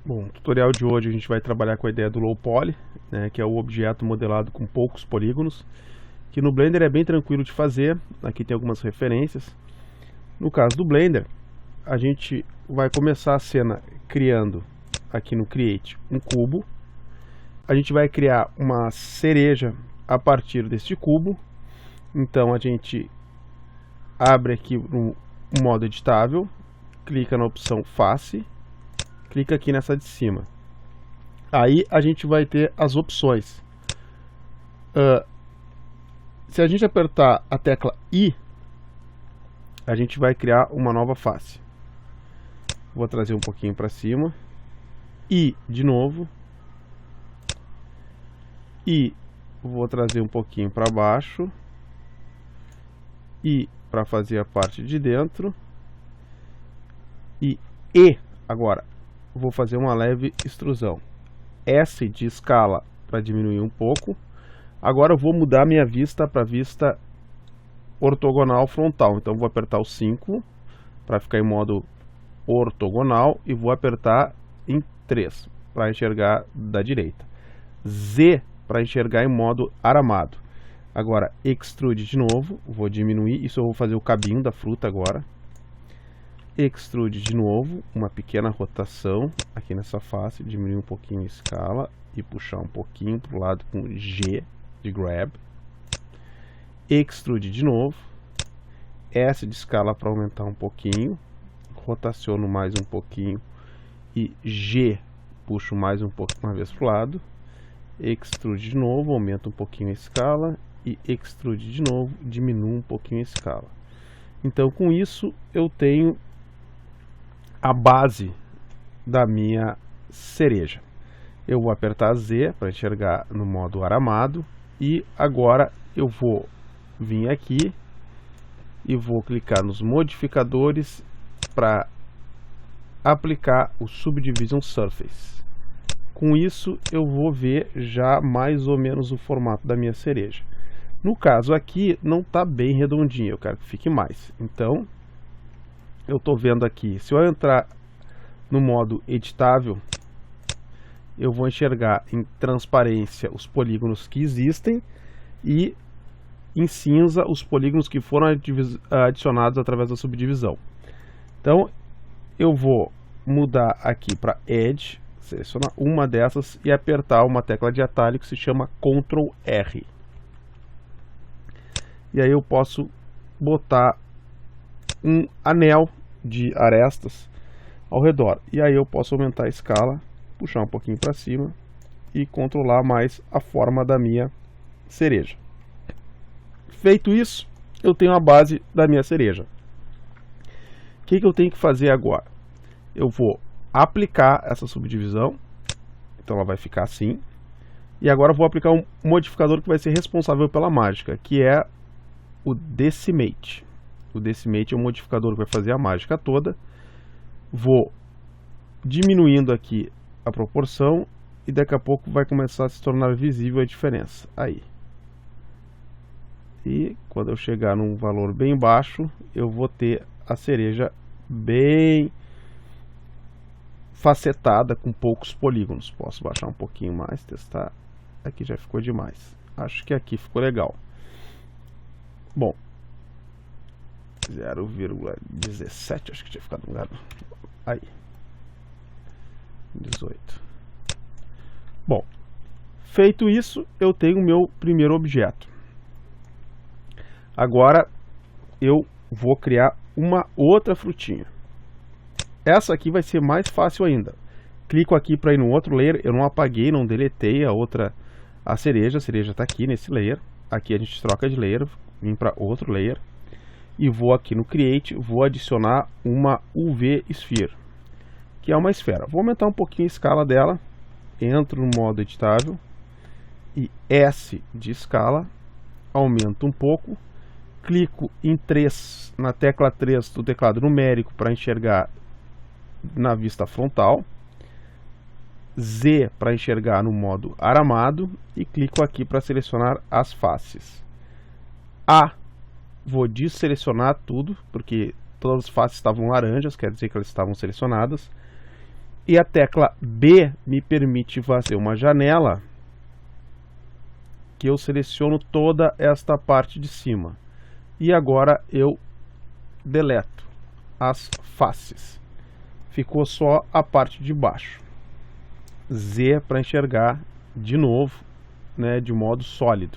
Bom, no tutorial de hoje a gente vai trabalhar com a ideia do low poly, né, que é o objeto modelado com poucos polígonos, que no Blender é bem tranquilo de fazer. Aqui tem algumas referências. No caso do Blender, a gente vai começar a cena criando aqui no Create um cubo. A gente vai criar uma cereja a partir deste cubo. Então a gente abre aqui no modo editável, clica na opção face, clica aqui nessa de cima. Aí a gente vai ter as opções. Se a gente apertar a tecla I, a gente vai criar uma nova face. Vou trazer um pouquinho para cima. I de novo. I vou trazer um pouquinho para baixo. I para fazer a parte de dentro. E agora vou fazer uma leve extrusão. S de escala para diminuir um pouco. Agora eu vou mudar minha vista para vista ortogonal frontal. Então vou apertar o 5 para ficar em modo ortogonal e vou apertar em 3 para enxergar da direita. Z para enxergar em modo aramado. Agora extrude de novo, vou diminuir, isso eu vou fazer o cabinho da fruta agora. Extrude de novo, uma pequena rotação aqui nessa face, diminuir um pouquinho a escala e puxar um pouquinho para o lado com G de grab. Extrude de novo, S de escala para aumentar um pouquinho, rotaciono mais um pouquinho e G puxo mais um pouco uma vez para o lado. Extrude de novo, aumenta um pouquinho a escala e extrude de novo, diminui um pouquinho a escala. Então com isso eu tenho a base da minha cereja. Eu vou apertar Z para enxergar no modo aramado e agora eu vou vir aqui e vou clicar nos modificadores para aplicar o Subdivision Surface. Com isso eu vou ver já mais ou menos o formato da minha cereja. No caso aqui não está bem redondinho, eu quero que fique mais. Então eu estou vendo aqui, se eu entrar no modo editável, eu vou enxergar em transparência os polígonos que existem e em cinza os polígonos que foram adicionados através da subdivisão. Então eu vou mudar aqui para Edge, selecionar uma dessas e apertar uma tecla de atalho que se chama Ctrl R. E aí eu posso botar um anel de arestas ao redor. E aí eu posso aumentar a escala, puxar um pouquinho para cima e controlar mais a forma da minha cereja. Feito isso, eu tenho a base da minha cereja. O que eu tenho que fazer agora? Eu vou aplicar essa subdivisão, então ela vai ficar assim. E agora eu vou aplicar um modificador que vai ser responsável pela mágica, que é o Decimate. O Decimate é um modificador que vai fazer a mágica toda. Vou diminuindo aqui a proporção e daqui a pouco vai começar a se tornar visível a diferença. Aí. E quando eu chegar num valor bem baixo, eu vou ter a cereja bem facetada, com poucos polígonos. Posso baixar um pouquinho mais, testar. Aqui já ficou demais. Acho que aqui ficou legal. Bom, 0,17, acho que tinha ficado no lugar. Aí, 18. Bom, feito isso, eu tenho o meu primeiro objeto. Agora eu vou criar uma outra frutinha. Essa aqui vai ser mais fácil ainda. Clico aqui para ir no outro layer. Eu não apaguei, não deletei a cereja está aqui nesse layer. Aqui a gente troca de layer, vim para outro layer e vou aqui no Create, vou adicionar uma UV Sphere, que é uma esfera. Vou aumentar um pouquinho a escala dela, entro no modo editável e S de escala, aumento um pouco, clico em 3, na tecla 3 do teclado numérico para enxergar na vista frontal, Z para enxergar no modo aramado e clico aqui para selecionar as faces. A, vou desselecionar tudo, porque todas as faces estavam laranjas, quer dizer que elas estavam selecionadas. E a tecla B me permite fazer uma janela que eu seleciono toda esta parte de cima. E agora eu deleto as faces. Ficou só a parte de baixo. Z para enxergar de novo, né, de modo sólido.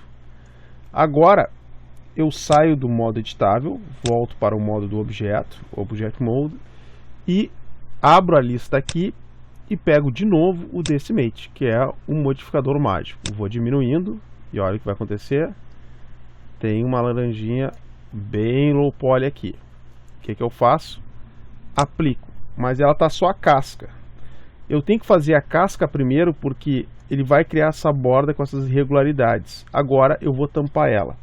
Agora eu saio do modo editável, volto para o modo do objeto, Object Mode, e abro a lista aqui e pego de novo o Decimate, que é um modificador mágico. Vou diminuindo e olha o que vai acontecer. Tem uma laranjinha bem low poly aqui. O que eu faço? Aplico, mas ela está só a casca. Eu tenho que fazer a casca primeiro porque ele vai criar essa borda com essas irregularidades. Agora eu vou tampar ela.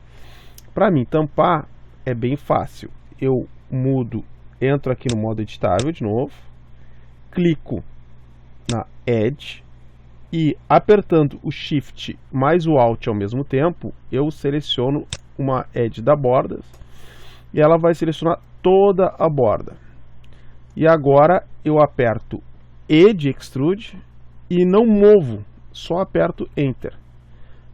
Para mim tampar é bem fácil. Eu mudo, entro aqui no modo editável de novo, clico na Edge e apertando o Shift mais o Alt ao mesmo tempo, eu seleciono uma Edge da borda e ela vai selecionar toda a borda. E agora eu aperto E de Extrude e não movo, só aperto Enter.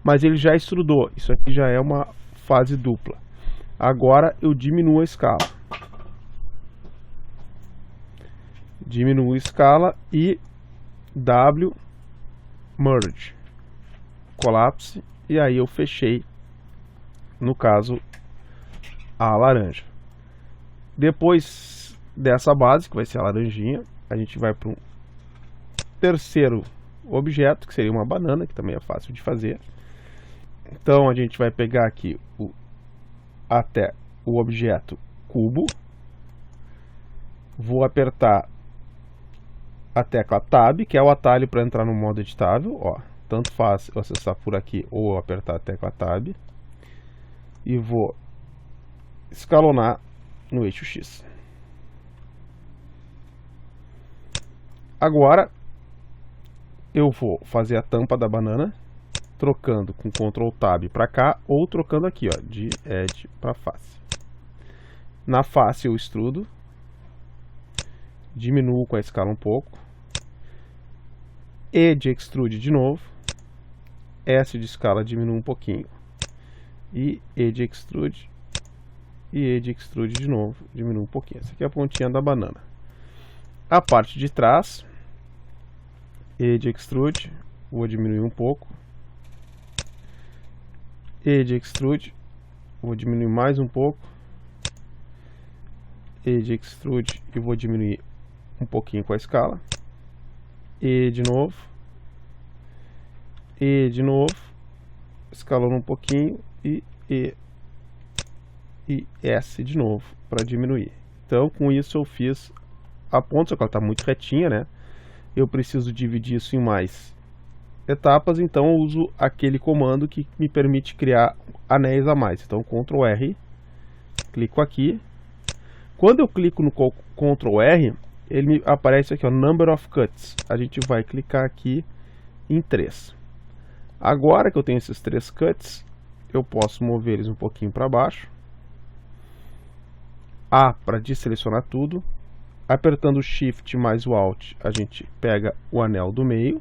Mas ele já extrudou, isso aqui já é uma fase dupla. Agora eu diminuo a escala. Diminuo a escala e W Merge. Colapse. E aí eu fechei, no caso, a laranja. Depois dessa base, que vai ser a laranjinha, a gente vai para um terceiro objeto, que seria uma banana, que também é fácil de fazer. Então a gente vai pegar aqui até o objeto cubo, vou apertar a tecla Tab, que é o atalho para entrar no modo editável. Ó, tanto faz eu acessar por aqui ou eu apertar a tecla Tab, e vou escalonar no eixo X. Agora eu vou fazer a tampa da banana, trocando com Ctrl Tab para cá ou trocando aqui, ó, de Edge para face. Na face eu extrudo, diminuo com a escala um pouco, E de Extrude de novo, S de escala diminuo um pouquinho, e E de Extrude, e E de Extrude de novo, diminuo um pouquinho. Essa aqui é a pontinha da banana. A parte de trás, E de Extrude, vou diminuir um pouco, E de Extrude, vou diminuir mais um pouco, E de Extrude e vou diminuir um pouquinho com a escala, E de novo, escalando um pouquinho, e S de novo para diminuir. Então com isso eu fiz a ponta, só que ela está muito retinha, né? Eu preciso dividir isso em mais etapas, então eu uso aquele comando que me permite criar anéis a mais. Então Ctrl R, clico aqui. Quando eu clico no Ctrl R, ele me aparece aqui, ó, Number of Cuts. A gente vai clicar aqui em 3. Agora que eu tenho esses 3 cuts, eu posso mover eles um pouquinho para baixo. A para desselecionar tudo. Apertando o Shift mais o Alt, a gente pega o anel do meio,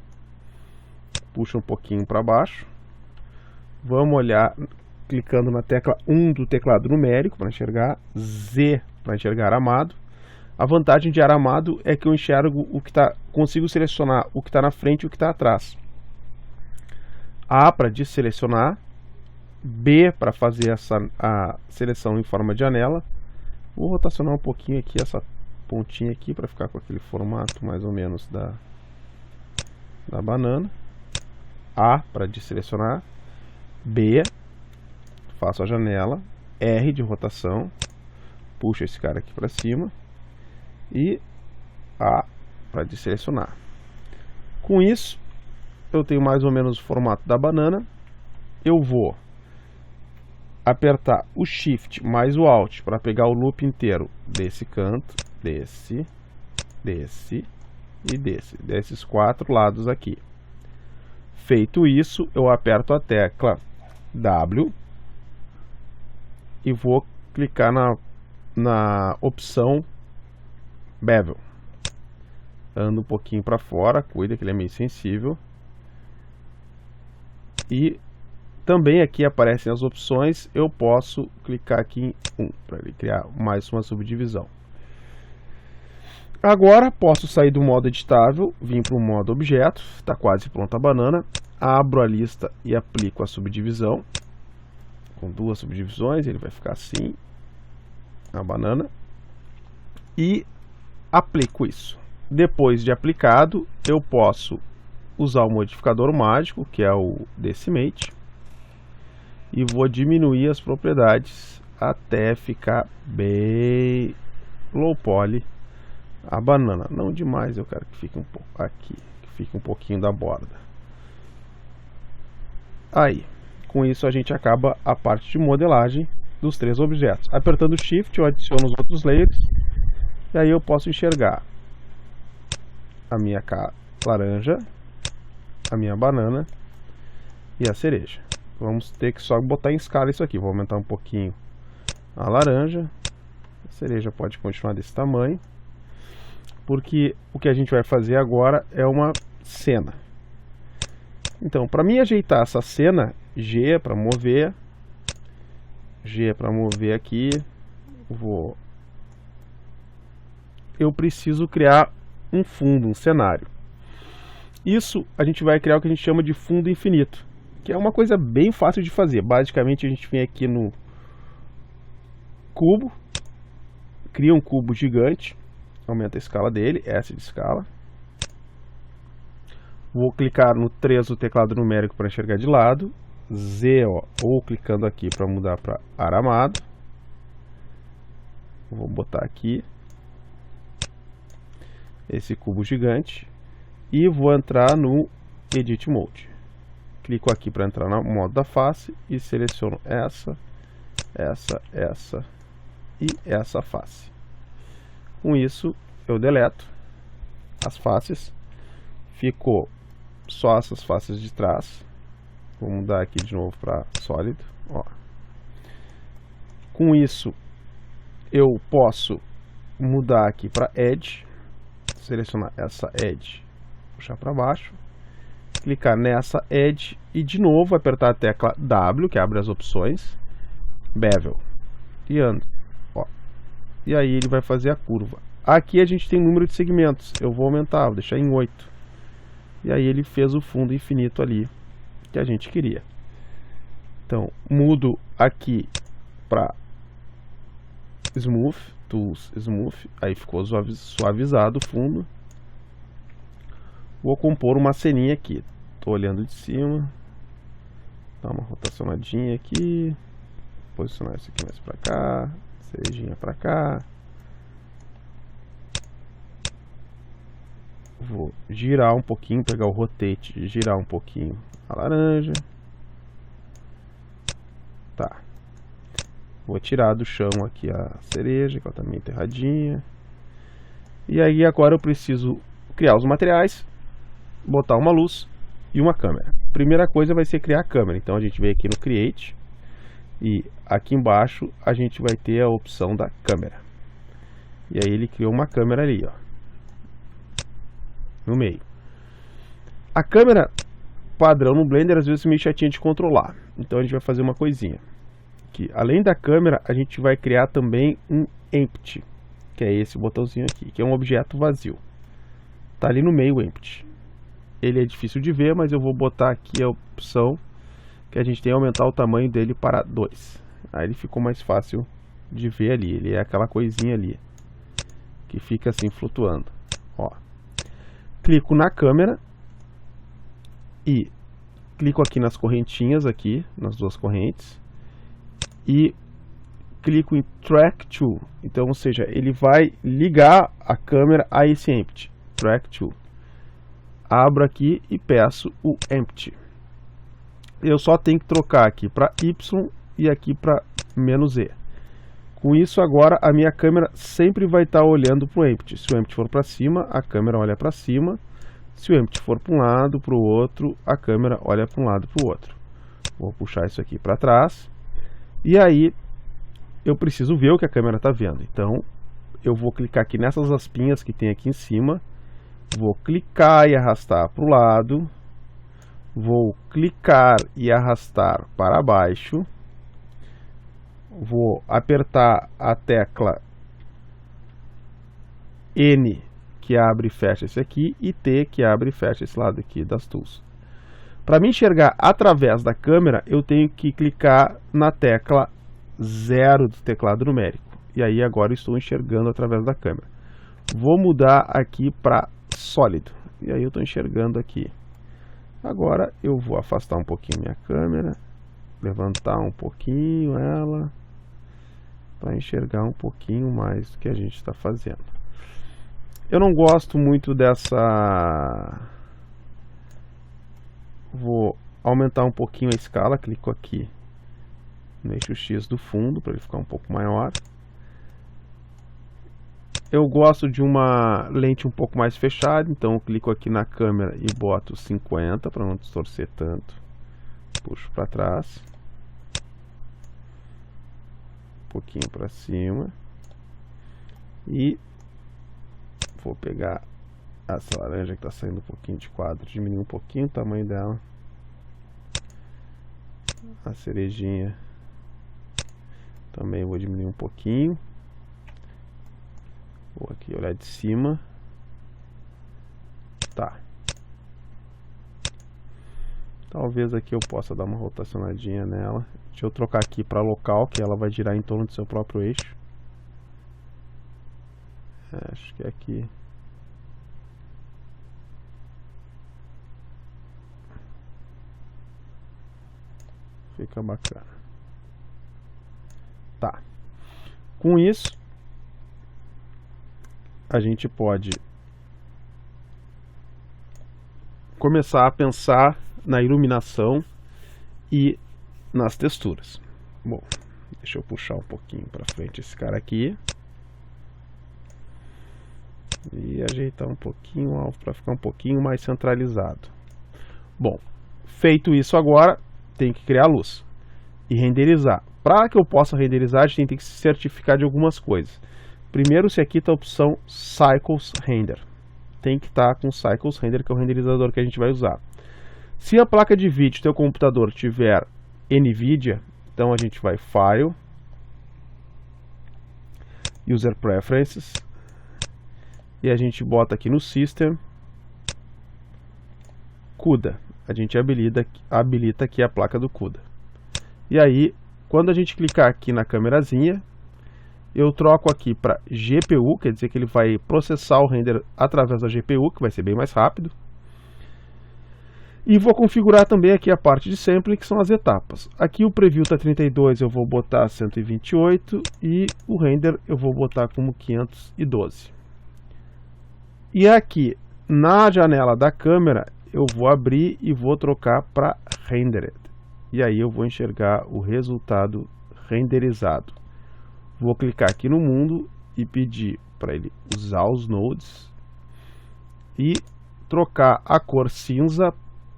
puxa um pouquinho para baixo. Vamos olhar, clicando na tecla 1 do teclado numérico para enxergar, Z para enxergar aramado. A vantagem de aramado é que eu enxergo o que está, consigo selecionar o que está na frente e o que está atrás. A para desselecionar, B para fazer a seleção em forma de janela. Vou rotacionar um pouquinho aqui essa pontinha aqui para ficar com aquele formato mais ou menos da banana. A para desselecionar, B, faço a janela, R de rotação, puxo esse cara aqui para cima e A para desselecionar. Com isso eu tenho mais ou menos o formato da banana. Eu vou apertar o Shift mais o Alt para pegar o loop inteiro desse canto, desse e desses 4 lados aqui. Feito isso, eu aperto a tecla W e vou clicar na opção Bevel. anda um pouquinho para fora, cuida que ele é meio sensível. E também aqui aparecem as opções, eu posso clicar aqui em 1 para ele criar mais uma subdivisão. Agora posso sair do modo editável, vir para o modo objeto, está quase pronta a banana. Abro a lista e aplico a subdivisão, com 2 subdivisões, ele vai ficar assim, a banana. E aplico isso. Depois de aplicado, eu posso usar o modificador mágico, que é o Decimate, e vou diminuir as propriedades até ficar bem low poly a banana. Não demais, eu quero que fique um pouco aqui, que fique um pouquinho da borda. Aí, com isso a gente acaba a parte de modelagem dos 3 objetos. Apertando Shift eu adiciono os outros layers, e aí eu posso enxergar a minha laranja, a minha banana e a cereja. Vamos ter que só botar em escala isso aqui. Vou aumentar um pouquinho a laranja. A cereja pode continuar desse tamanho, porque o que a gente vai fazer agora é uma cena. Então, para mim ajeitar essa cena, G para mover, G para mover aqui, eu preciso criar um fundo, um cenário. Isso a gente vai criar o que a gente chama de fundo infinito, que é uma coisa bem fácil de fazer. Basicamente a gente vem aqui no cubo, cria um cubo gigante, aumenta a escala dele, S de escala. Vou clicar no 3 do teclado numérico para enxergar de lado, Z, ou clicando aqui para mudar para aramado. Vou botar aqui esse cubo gigante e vou entrar no Edit Mode. Clico aqui para entrar no modo da face e seleciono essa e essa face. Com isso eu deleto as faces, ficou só essas faces de trás. Vou mudar aqui de novo para sólido. Com isso eu posso mudar aqui para Edge, selecionar essa Edge, puxar para baixo, clicar nessa Edge e de novo apertar a tecla W, que abre as opções, Bevel, e ando. E aí ele vai fazer a curva. Aqui a gente tem número de segmentos, eu vou aumentar, vou deixar em 8. E aí ele fez o fundo infinito ali que a gente queria. Então mudo aqui para Smooth, Tools, Smooth, aí ficou suavizado o fundo. Vou compor uma ceninha aqui. Estou olhando de cima, dar uma rotacionadinha aqui, posicionar isso aqui mais para cá, cerejinha para cá. Vou girar um pouquinho, pegar o rotate e girar um pouquinho a laranja. Tá. Vou tirar do chão aqui a cereja, que ela tá meio enterradinha. E aí agora eu preciso criar os materiais, botar uma luz e uma câmera. Primeira coisa vai ser criar a câmera. Então a gente vem aqui no Create e aqui embaixo a gente vai ter a opção da câmera. E aí ele criou uma câmera ali, no meio. A câmera padrão no Blender às vezes é meio chatinha de controlar. Então a gente vai fazer uma coisinha. Que além da câmera, a gente vai criar também um Empty, que é esse botãozinho aqui, que é um objeto vazio. Tá ali no meio, Empty. Ele é difícil de ver, mas eu vou botar aqui a opção que a gente tem que aumentar o tamanho dele para 2. Aí ele ficou mais fácil de ver ali. Ele é aquela coisinha ali que fica assim flutuando. Clico na câmera e clico aqui nas correntinhas aqui, nas duas correntes, e clico em Track To. Então, ou seja, ele vai ligar a câmera a esse Empty. Track To. Abro aqui e peço o Empty. Eu só tenho que trocar aqui para Y e aqui para -E. Com isso agora a minha câmera sempre vai estar olhando para o Empty. Se o Empty for para cima, a câmera olha para cima. Se o Empty for para um lado, para o outro, a câmera olha para um lado, para o outro. Vou puxar isso aqui para trás. E aí eu preciso ver o que a câmera está vendo. Então eu vou clicar aqui nessas aspinhas que tem aqui em cima Vou clicar e arrastar para o lado. Vou clicar e arrastar para baixo. Vou apertar a tecla N, que abre e fecha esse aqui, e T, que abre e fecha esse lado aqui das tools. Para me enxergar através da câmera, eu tenho que clicar na tecla 0 do teclado numérico. E aí agora eu estou enxergando através da câmera. Vou mudar aqui para sólido. E aí eu estou enxergando aqui. Agora eu vou afastar um pouquinho minha câmera, levantar um pouquinho ela, para enxergar um pouquinho mais do que a gente está fazendo. Eu não gosto muito dessa... Vou aumentar um pouquinho a escala, clico aqui no eixo X do fundo, para ele ficar um pouco maior. Eu gosto de uma lente um pouco mais fechada, então eu clico aqui na câmera e boto 50 para não distorcer tanto. Puxo para trás. Um pouquinho para cima. E vou pegar essa laranja que está saindo um pouquinho de quadro, diminuir um pouquinho o tamanho dela. A cerejinha também vou diminuir um pouquinho. Vou aqui olhar de cima. Tá. Talvez aqui eu possa dar uma rotacionadinha nela. Deixa eu trocar aqui para local, que ela vai girar em torno do seu próprio eixo. Acho que é aqui. Fica bacana. Tá. Com isso, a gente pode começar a pensar na iluminação e nas texturas. Bom, deixa eu puxar um pouquinho para frente esse cara aqui e ajeitar um pouquinho o alvo para ficar um pouquinho mais centralizado. Bom, feito isso agora, tem que criar luz e renderizar. Para que eu possa renderizar, a gente tem que se certificar de algumas coisas. Primeiro, se aqui está a opção Cycles Render. Tem que estar com Cycles Render, que é o renderizador que a gente vai usar. Se a placa de vídeo do teu computador tiver NVIDIA, então a gente vai File, User Preferences, e a gente bota aqui no System, CUDA. A gente habilita aqui a placa do CUDA. E aí, quando a gente clicar aqui na câmerazinha, eu troco aqui para GPU, quer dizer que ele vai processar o render através da GPU, que vai ser bem mais rápido. E vou configurar também aqui a parte de sampling, que são as etapas. Aqui o preview está 32, eu vou botar 128 e o render eu vou botar como 512. E aqui na janela da câmera eu vou abrir e vou trocar para Rendered. E aí eu vou enxergar o resultado renderizado. Vou clicar aqui no mundo e pedir para ele usar os nodes e trocar a cor cinza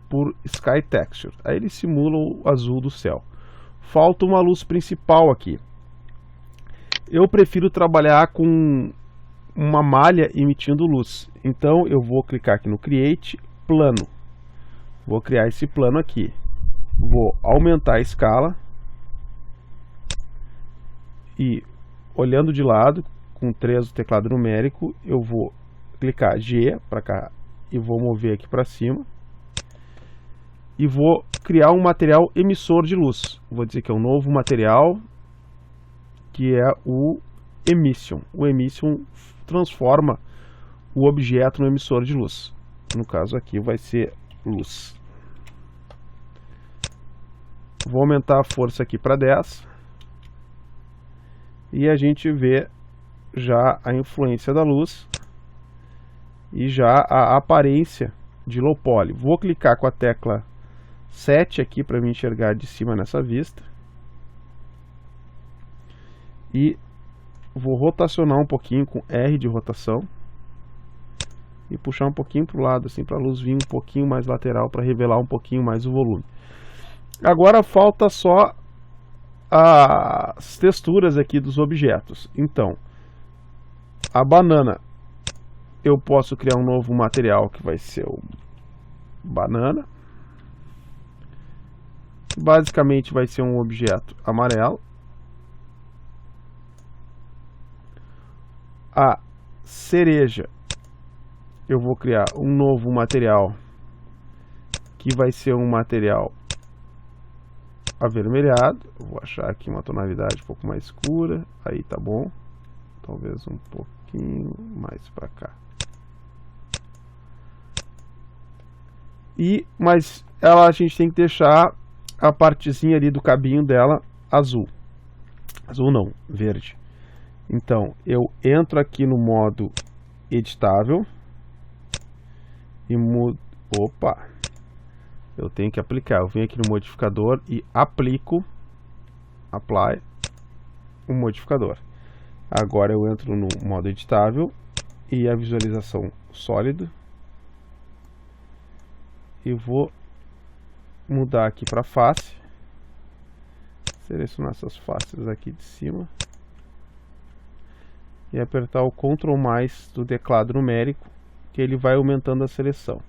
por Sky Texture. Aí ele simula o azul do céu. Falta uma luz principal aqui. Eu prefiro trabalhar com uma malha emitindo luz. Então eu vou clicar aqui no Create, plano. Vou criar esse plano aqui. Vou aumentar a escala. E olhando de lado, com 3 do teclado numérico, eu vou clicar G para cá e vou mover aqui para cima. E vou criar um material emissor de luz. Vou dizer que é um novo material, que é o Emission. O Emission transforma o objeto no emissor de luz. No caso aqui vai ser luz. Vou aumentar a força aqui para 10. E a gente vê já a influência da luz e já a aparência de low poly. Vou clicar com a tecla 7 aqui para me enxergar de cima nessa vista. E vou rotacionar um pouquinho com R de rotação. E puxar um pouquinho para o lado, assim, para a luz vir um pouquinho mais lateral, para revelar um pouquinho mais o volume. Agora falta só as texturas aqui dos objetos. Então, a banana eu posso criar um novo material que vai ser o banana. Basicamente vai ser um objeto amarelo. A cereja, eu vou criar um novo material que vai ser um material avermelhado. Eu vou achar aqui uma tonalidade um pouco mais escura. Aí tá bom. Talvez um pouquinho mais para cá. Mas a gente tem que deixar a partezinha ali do cabinho dela azul. Azul não, verde. Então, eu entro aqui no modo editável e mudo. Opa! Eu tenho que aplicar. Eu venho aqui no modificador e aplico, apply, o modificador. Agora eu entro no modo editável e a visualização sólido. E vou mudar aqui para face. Selecionar essas faces aqui de cima. E apertar o Ctrl+ do teclado numérico, que ele vai aumentando a seleção.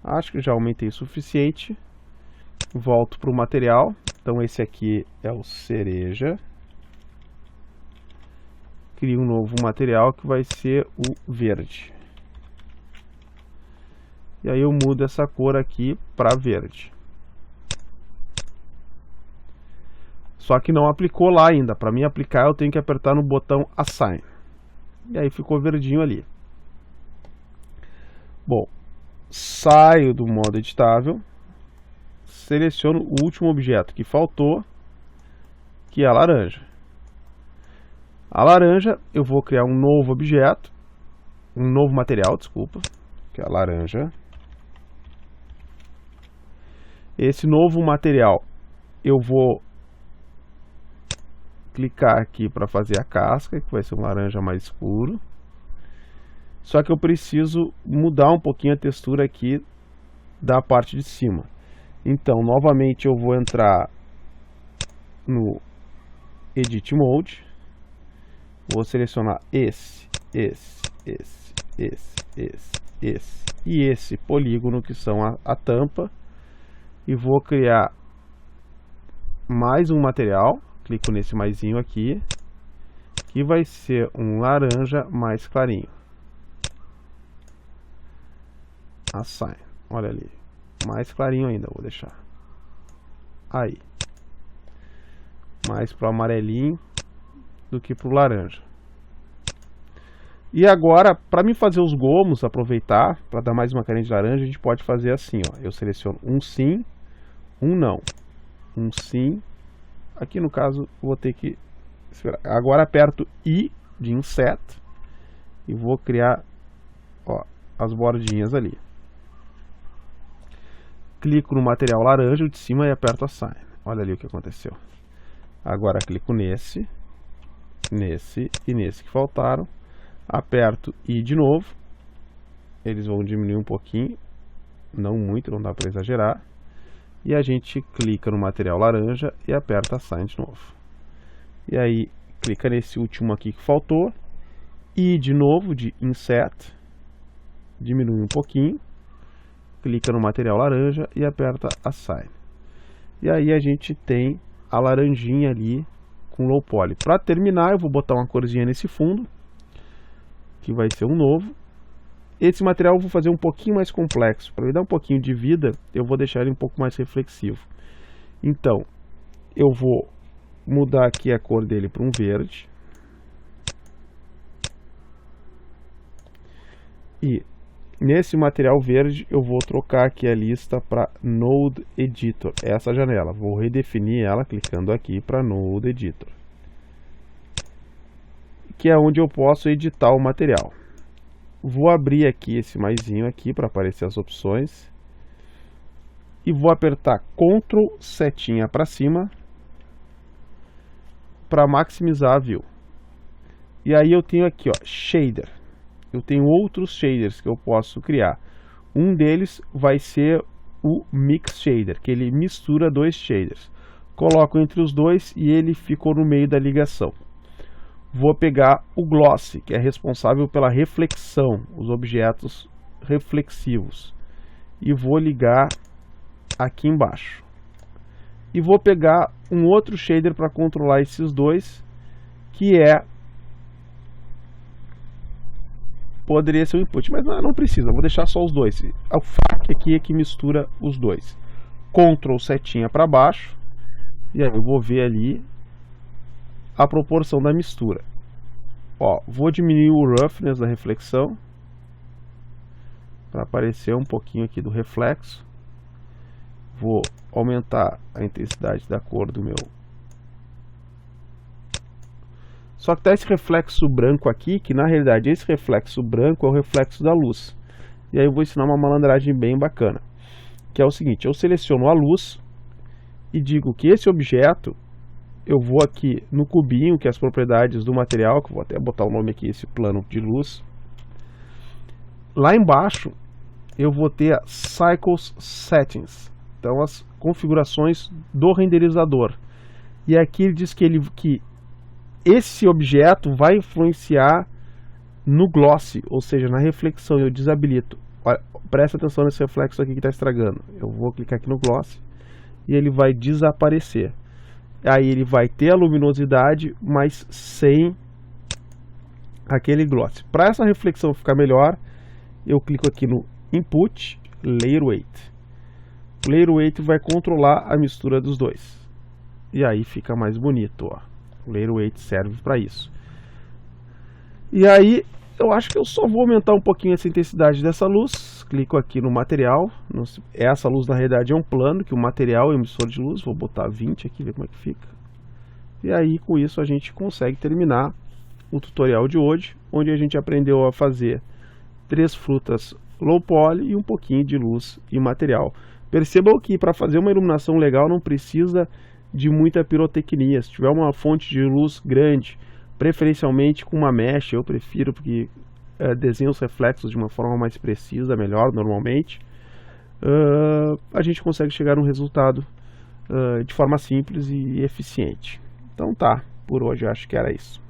Acho que já aumentei o suficiente. Volto para o material. Então esse aqui é o cereja. Crio um novo material que vai ser o verde. E aí eu mudo essa cor aqui para verde. Só que não aplicou lá ainda. Para mim aplicar, eu tenho que apertar no botão Assign. E aí ficou verdinho ali. Bom, saio do modo editável. Seleciono o último objeto que faltou, que é a laranja. A laranja, eu vou criar um novo objeto, um novo material, desculpa, que é a laranja. Esse novo material, eu vou clicar aqui para fazer a casca, que vai ser um laranja mais escuro. Só que eu preciso mudar um pouquinho a textura aqui da parte de cima. Então, novamente eu vou entrar no Edit Mode. Vou selecionar esse e esse polígono que são a tampa. E vou criar mais um material. Clico nesse maisinho aqui, que vai ser um laranja mais clarinho. Assign, olha ali, mais clarinho ainda, vou deixar. Aí, mais para o amarelinho do que para o laranja. E agora, para mim fazer os gomos, aproveitar, para dar mais uma carinha de laranja, a gente pode fazer assim, ó. Eu seleciono um sim, um não. Um sim. Aqui no caso vou ter que esperar. Agora aperto I de Inset e vou criar, ó, as bordinhas ali. Clico no material laranja de cima e aperto Assign. Olha ali o que aconteceu. Agora clico nesse e nesse que faltaram. Aperto I de novo. Eles vão diminuir um pouquinho, não muito, não dá para exagerar. E a gente clica no material laranja e aperta Assign de novo. E aí, clica nesse último aqui que faltou. E de novo, de Inset. Diminui um pouquinho. Clica no material laranja e aperta Assign. E aí a gente tem a laranjinha ali com low poly. Para terminar, eu vou botar uma corzinha nesse fundo, que vai ser um novo. Esse material eu vou fazer um pouquinho mais complexo. Para ele dar um pouquinho de vida, eu vou deixar ele um pouco mais reflexivo. Então, eu vou mudar aqui a cor dele para um verde. E nesse material verde, eu vou trocar aqui a lista para Node Editor. Essa janela. Vou redefinir ela clicando aqui para Node Editor, que é onde eu posso editar o material. Vou abrir aqui esse maisinho aqui para aparecer as opções. E vou apertar Ctrl setinha para cima para maximizar a view. E aí eu tenho aqui, ó, shader. Eu tenho outros shaders que eu posso criar. Um deles vai ser o Mix Shader, que ele mistura dois shaders. Coloco entre os dois e ele ficou no meio da ligação. vou pegar o gloss, que é responsável pela reflexão, os objetos reflexivos, e vou ligar aqui embaixo. E vou pegar um outro shader para controlar esses dois, que poderia ser o input, mas não precisa, vou deixar só os dois. O FAC aqui é que mistura os dois. Ctrl setinha para baixo, e aí eu vou ver ali a proporção da mistura. Ó, vou diminuir o roughness da reflexão para aparecer um pouquinho aqui do reflexo. Vou aumentar a intensidade da cor do meu. Só que tá esse reflexo branco aqui, que na realidade esse reflexo branco é o reflexo da luz. E aí eu vou ensinar uma malandragem bem bacana, que é o seguinte: eu seleciono a luz e digo que esse objeto, eu vou aqui no cubinho, que é as propriedades do material, que eu vou até botar o nome aqui, esse plano de luz. Lá embaixo eu vou ter a Cycles Settings, então as configurações do renderizador. E aqui ele diz que esse objeto vai influenciar no gloss, ou seja, na reflexão. Eu desabilito. Olha, presta atenção nesse reflexo aqui que está estragando. Eu vou clicar aqui no gloss e ele vai desaparecer. Aí ele vai ter a luminosidade, mas sem aquele gloss. Para essa reflexão ficar melhor, eu clico aqui no Input, Layer Weight. O Layer Weight vai controlar a mistura dos dois. E aí fica mais bonito, ó. O Layer Weight serve para isso. E aí eu acho que eu só vou aumentar um pouquinho essa intensidade dessa luz. Clico aqui no material. Essa luz na realidade é um plano, que o material é um emissor de luz. Vou botar 20 aqui, ver como é que fica. E aí com isso a gente consegue terminar o tutorial de hoje, onde a gente aprendeu a fazer 3 frutas low poly e um pouquinho de luz e material. Percebam que para fazer uma iluminação legal não precisa de muita pirotecnia. Se tiver uma fonte de luz grande, preferencialmente com uma mesh, eu prefiro, porque desenha os reflexos de uma forma mais precisa, melhor normalmente, a gente consegue chegar a um resultado de forma simples e eficiente. Então tá, por hoje eu acho que era isso.